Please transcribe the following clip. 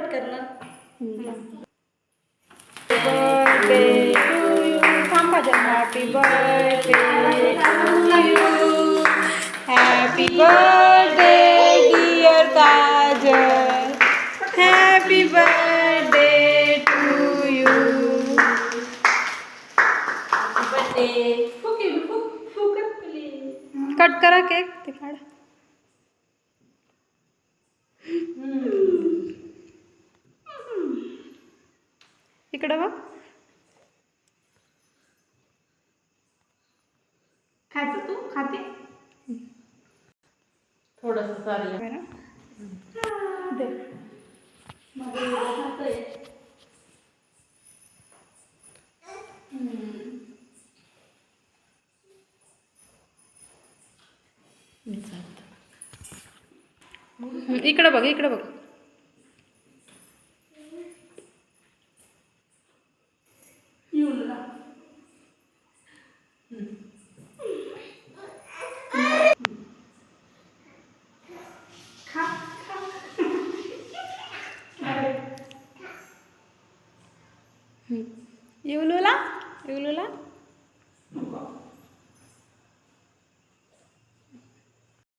Cut करणार. Birthday to you. थांब Kajal. Happy birthday to you. Happy birthday dear Kajal. Happy birthday to you. Birthday. Cut करा cake. ते काढा. इकडं बघ. खाते तू? खाते थोडस चाललं. दे. इकडं बघ. इकडं बघ. येऊलूला.